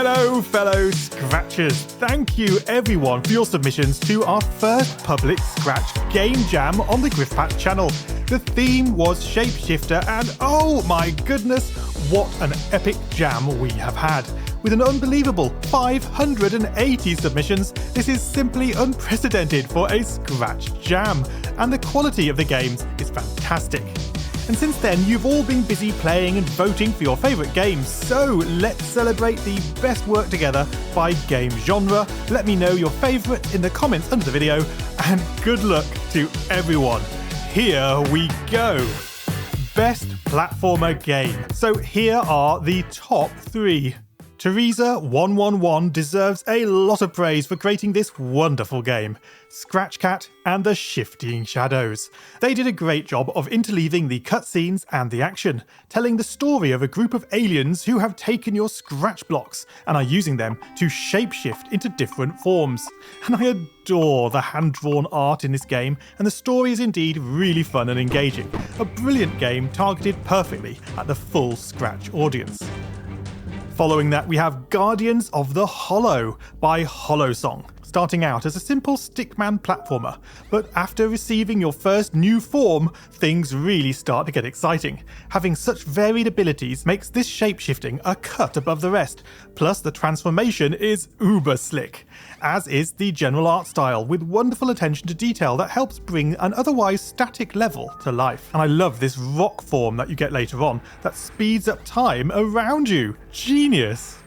Hello, fellow Scratchers. Thank you, everyone, for your submissions to our first public Scratch game jam on the Griffpatch channel. The theme was Shapeshifter, and oh my goodness, what an epic jam we have had. With an unbelievable 580 submissions, this is simply unprecedented for a Scratch jam, and the quality of the games is fantastic. And since then, you've all been busy playing and voting for your favourite games, so let's celebrate the best work together by game genre. Let me know your favourite in the comments under the video, and good luck to everyone. Here we go. Best platformer game. So here are the top 3. Teresa111 deserves a lot of praise for creating this wonderful game. Scratch Cat and the Shifting Shadows. They did a great job of interleaving the cutscenes and the action, telling the story of a group of aliens who have taken your Scratch blocks and are using them to shapeshift into different forms. And I adore the hand-drawn art in this game, and the story is indeed really fun and engaging. A brilliant game targeted perfectly at the full Scratch audience. Following that, we have Guardians of the Hollow by Hollowsong, starting out as a simple stickman platformer, but after receiving your first new form, things really start to get exciting. Having such varied abilities makes this shapeshifting a cut above the rest, plus the transformation is uber slick, as is the general art style, with wonderful attention to detail that helps bring an otherwise static level to life. And I love this rock form that you get later on that speeds up time around you. Genius!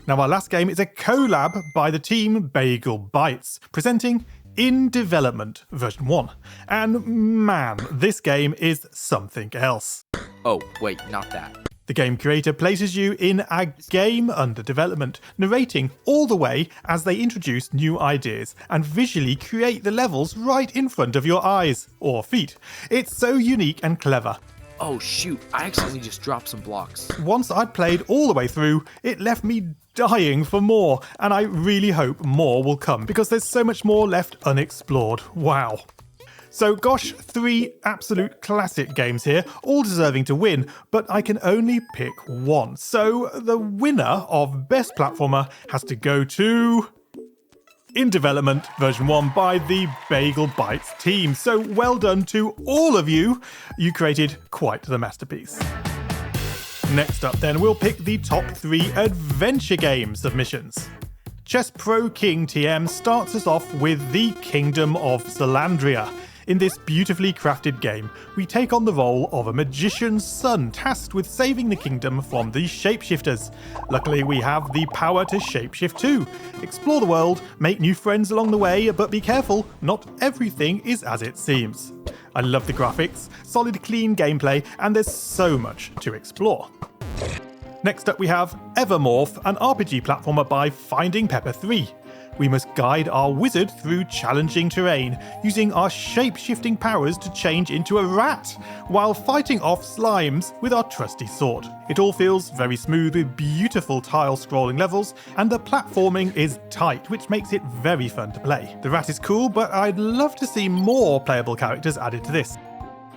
Now our last game is a collab by the team Bagel Bites, presenting In Development version 1. And man, this game is something else. Oh, wait, not that. The game creator places you in a game under development, narrating all the way as they introduce new ideas and visually create the levels right in front of your eyes or feet. It's so unique and clever. Oh shoot, I accidentally just dropped some blocks. Once I'd played all the way through, it left me dying for more, and I really hope more will come because there's so much more left unexplored. Wow. So gosh, 3 absolute classic games here, all deserving to win, but I can only pick one. So the winner of Best Platformer has to go to In Development version 1 by the Bagel Bites team. So well done to all of you. You created quite the masterpiece. Next up then, we'll pick the top 3 adventure game submissions. Chess Pro King TM starts us off with the Kingdom of Salandria. In this beautifully crafted game, we take on the role of a magician's son tasked with saving the kingdom from the shapeshifters. Luckily, we have the power to shapeshift too. Explore the world, make new friends along the way, but be careful, not everything is as it seems. I love the graphics, solid clean gameplay, and there's so much to explore. Next up we have Evermorph, an RPG platformer by Finding Pepper 3. We must guide our wizard through challenging terrain, using our shape-shifting powers to change into a rat, while fighting off slimes with our trusty sword. It all feels very smooth with beautiful tile-scrolling levels, and the platforming is tight, which makes it very fun to play. The rat is cool, but I'd love to see more playable characters added to this.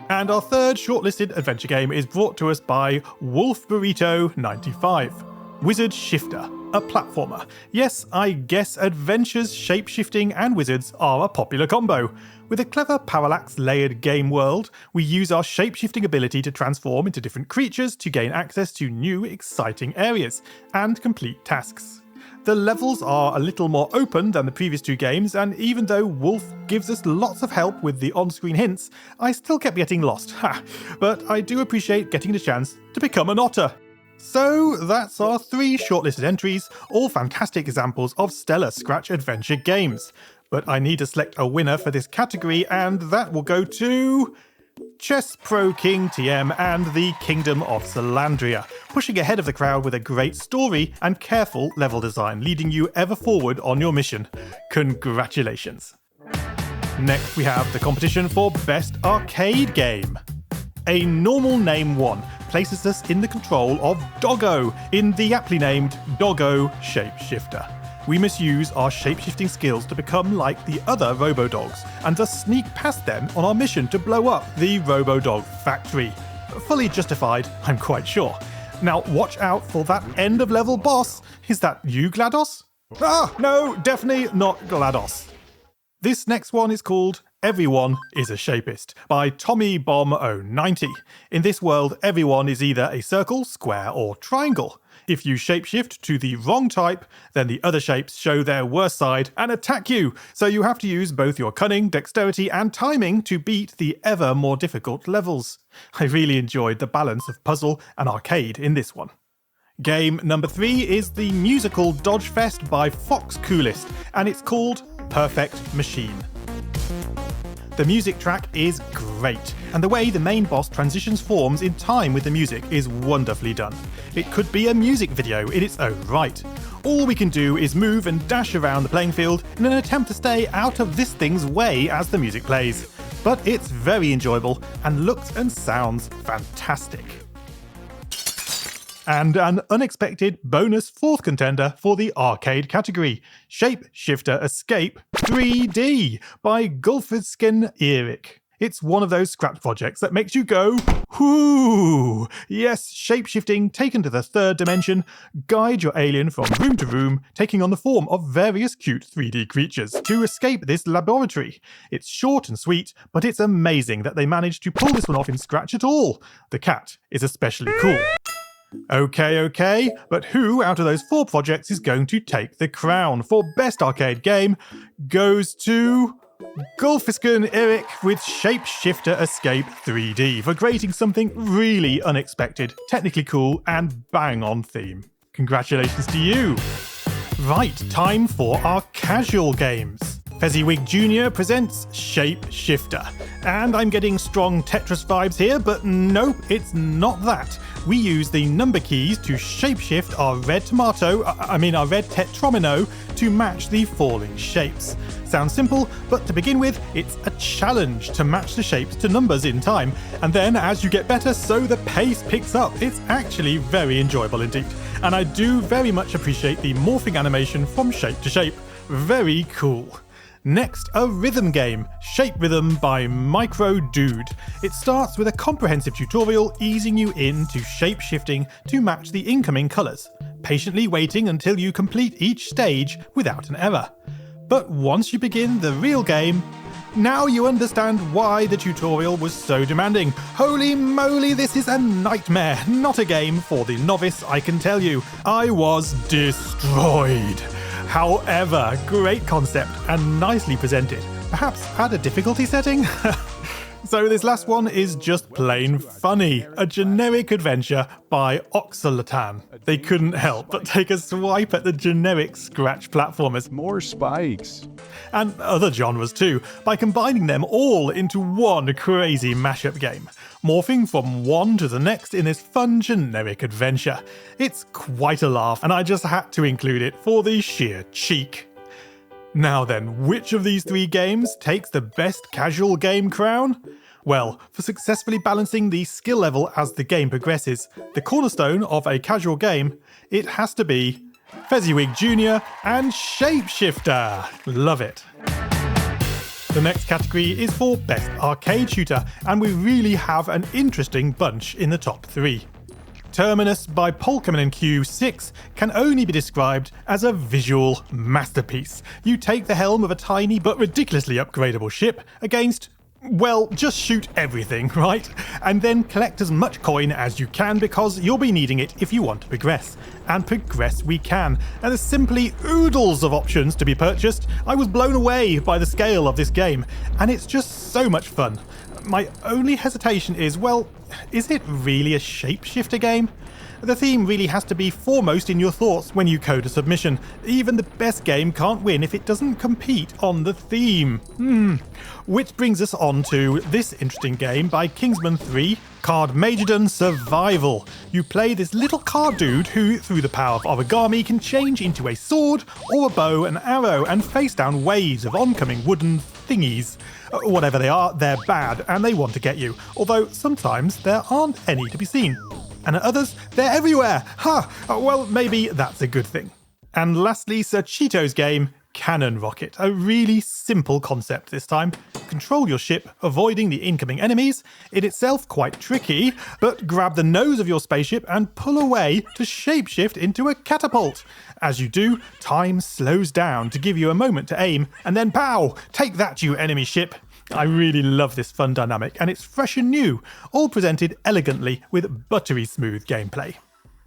And our third shortlisted adventure game is brought to us by Wolf Burrito 95. Wizard Shifter, a platformer. Yes, I guess adventures, shapeshifting, and wizards are a popular combo. With a clever parallax-layered game world, we use our shapeshifting ability to transform into different creatures to gain access to new, exciting areas and complete tasks. The levels are a little more open than the previous 2 games, and even though Wolf gives us lots of help with the on-screen hints, I still kept getting lost. But I do appreciate getting the chance to become an otter. So that's our 3 shortlisted entries, all fantastic examples of stellar Scratch adventure games. But I need to select a winner for this category, and that will go to Chess Pro King TM and the Kingdom of Salandria, pushing ahead of the crowd with a great story and careful level design, leading you ever forward on your mission. Congratulations. Next we have the competition for Best Arcade Game. A normal name 1 places us in the control of Doggo in the aptly named Doggo Shapeshifter. We must use our shapeshifting skills to become like the other Robo-Dogs and thus sneak past them on our mission to blow up the Robo-Dog factory. Fully justified, I'm quite sure. Now watch out for that end of level boss. Is that you, GLaDOS? Ah, no, definitely not GLaDOS. This next one is called Everyone is a Shapist by Tommy Bomb 090. In this world, everyone is either a circle, square, or triangle. If you shapeshift to the wrong type, then the other shapes show their worst side and attack you, so you have to use both your cunning, dexterity, and timing to beat the ever more difficult levels. I really enjoyed the balance of puzzle and arcade in this one. Game number 3 is the musical Dodge Fest by Fox Coolest, and it's called Perfect Machine. The music track is great, and the way the main boss transitions forms in time with the music is wonderfully done. It could be a music video in its own right. All we can do is move and dash around the playing field in an attempt to stay out of this thing's way as the music plays. But it's very enjoyable and looks and sounds fantastic. And an unexpected bonus 4th contender for the arcade category, Shapeshifter Escape 3D by Gulfiskin Erik. It's one of those scratch projects that makes you go, whoo! Yes, shapeshifting taken to the 3rd dimension, guide your alien from room to room, taking on the form of various cute 3D creatures to escape this laboratory. It's short and sweet, but it's amazing that they managed to pull this one off in Scratch at all. The cat is especially cool. Okay, but who out of those 4 projects is going to take the crown for Best Arcade Game goes to Gulfiskin Erik with Shapeshifter Escape 3D for creating something really unexpected, technically cool, and bang on theme. Congratulations to you! Right, time for our casual games. Fezziwig Jr. presents Shapeshifter. And I'm getting strong Tetris vibes here, but nope, it's not that. We use the number keys to shapeshift our red tetromino to match the falling shapes. Sounds simple, but to begin with, it's a challenge to match the shapes to numbers in time. And then as you get better, so the pace picks up. It's actually very enjoyable indeed. And I do very much appreciate the morphing animation from shape to shape. Very cool. Next, a rhythm game, Shape Rhythm by Micro Dude. It starts with a comprehensive tutorial easing you into shape shifting to match the incoming colours, patiently waiting until you complete each stage without an error. But once you begin the real game, now you understand why the tutorial was so demanding. Holy moly, this is a nightmare, not a game for the novice, I can tell you. I was destroyed. However, great concept and nicely presented. Perhaps add a difficulty setting? So this last one is just plain funny. A generic adventure by Oxalatan. They couldn't help but take a swipe at the generic Scratch platformers. More spikes. And other genres too, by combining them all into one crazy mashup game. Morphing from one to the next in this fun generic adventure. It's quite a laugh, and I just had to include it for the sheer cheek. Now then, which of these 3 games takes the best casual game crown? Well, for successfully balancing the skill level as the game progresses, the cornerstone of a casual game, it has to be Fezziwig Jr. and Shapeshifter. Love it. The next category is for Best Arcade Shooter, and we really have an interesting bunch in the top 3. Terminus by Polkaman Q6 can only be described as a visual masterpiece. You take the helm of a tiny but ridiculously upgradable ship against, well, just shoot everything, right? And then collect as much coin as you can because you'll be needing it if you want to progress. And progress we can. And there's simply oodles of options to be purchased. I was blown away by the scale of this game, and it's just so much fun. My only hesitation is, well, is it really a shapeshifter game? The theme really has to be foremost in your thoughts when you code a submission. Even the best game can't win if it doesn't compete on the theme. Which brings us on to this interesting game by Kingsman 3, Card Majordan Survival. You play this little card dude who, through the power of origami, can change into a sword or a bow and arrow and face down waves of oncoming wooden thingies. Whatever they are, they're bad and they want to get you, although sometimes there aren't any to be seen. And at others, they're everywhere! Well, maybe that's a good thing. And lastly, Sir Cheeto's game, Cannon Rocket. A really simple concept this time. control your ship, avoiding the incoming enemies. In itself quite tricky, but grab the nose of your spaceship and pull away to shapeshift into a catapult. As you do, time slows down to give you a moment to aim, and then pow! Take that, you enemy ship! I really love this fun dynamic, and it's fresh and new, all presented elegantly with buttery smooth gameplay.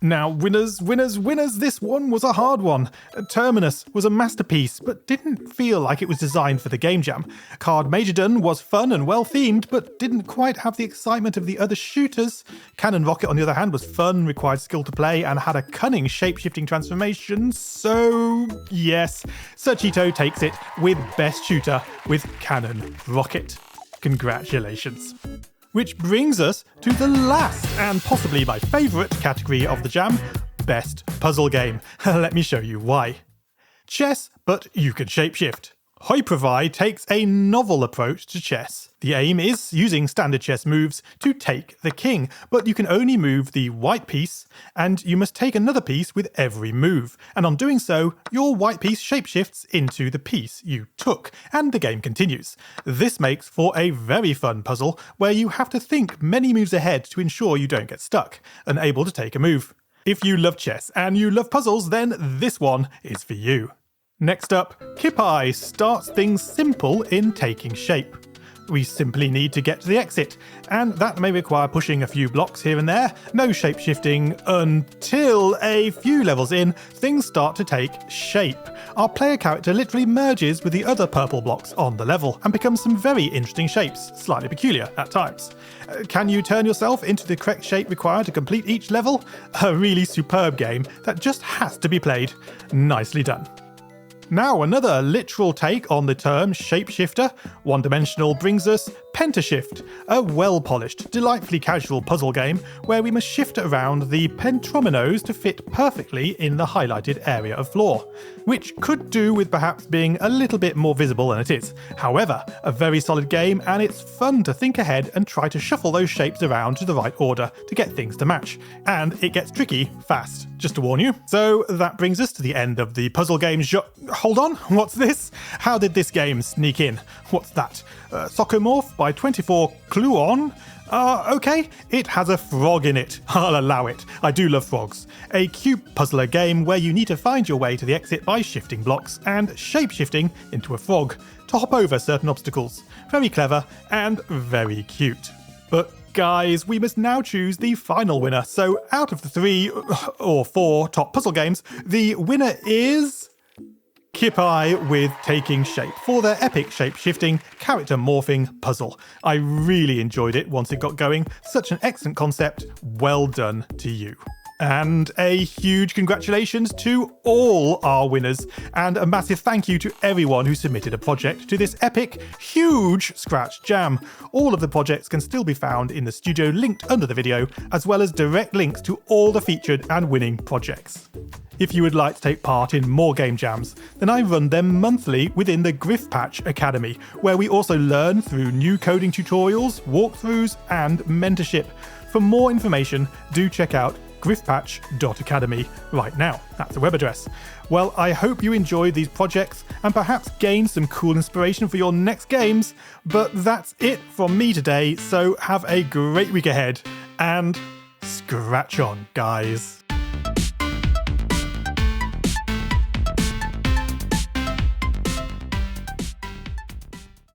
Now, winners, this one was a hard one. Terminus was a masterpiece, but didn't feel like it was designed for the game jam. Card Majordan was fun and well-themed, but didn't quite have the excitement of the other shooters. Cannon Rocket, on the other hand, was fun, required skill to play, and had a cunning shape-shifting transformation, so yes, Serchito takes it with Best Shooter with Cannon Rocket. Congratulations. Which brings us to the last, and possibly my favourite category of the jam, Best Puzzle Game. Let me show you why. Chess, but you can shapeshift. Hypervi takes a novel approach to chess. The aim is, using standard chess moves, to take the king, but you can only move the white piece, and you must take another piece with every move. And on doing so, your white piece shapeshifts into the piece you took, and the game continues. This makes for a very fun puzzle, where you have to think many moves ahead to ensure you don't get stuck, unable to take a move. If you love chess and you love puzzles, then this one is for you. Next up, Kipai starts things simple in taking shape. We simply need to get to the exit, and that may require pushing a few blocks here and there, no shape-shifting, until a few levels in, things start to take shape. Our player character literally merges with the other purple blocks on the level, and becomes some very interesting shapes, slightly peculiar at times. Can you turn yourself into the correct shape required to complete each level? A really superb game that just has to be played. Nicely done. Now, another literal take on the term shapeshifter, one-dimensional, brings us Pentashift, a well-polished, delightfully casual puzzle game where we must shift around the pentrominos to fit perfectly in the highlighted area of floor, which could do with perhaps being a little bit more visible than it is. However, a very solid game, and it's fun to think ahead and try to shuffle those shapes around to the right order to get things to match. And it gets tricky fast, just to warn you. So that brings us to the end of the puzzle game Hold on, what's this? How did this game sneak in? What's that? Socomorph by 24 Cluon? Okay, it has a frog in it. I'll allow it. I do love frogs. A cute puzzler game where you need to find your way to the exit by shifting blocks and shape-shifting into a frog to hop over certain obstacles. Very clever and very cute. But guys, we must now choose the final winner. So out of the 3 or 4 top puzzle games, the winner is Kipai with Taking Shape for their epic shape-shifting, character morphing puzzle. I really enjoyed it once it got going. Such an excellent concept. Well done to you. And a huge congratulations to all our winners, and a massive thank you to everyone who submitted a project to this epic, huge Scratch Jam. All of the projects can still be found in the studio linked under the video, as well as direct links to all the featured and winning projects. If you would like to take part in more game jams, then I run them monthly within the Griffpatch Academy, where we also learn through new coding tutorials, walkthroughs, and mentorship. For more information, do check out griffpatch.academy right now. That's the web address. Well, I hope you enjoyed these projects and perhaps gained some cool inspiration for your next games, but that's it from me today, so have a great week ahead, and scratch on, guys.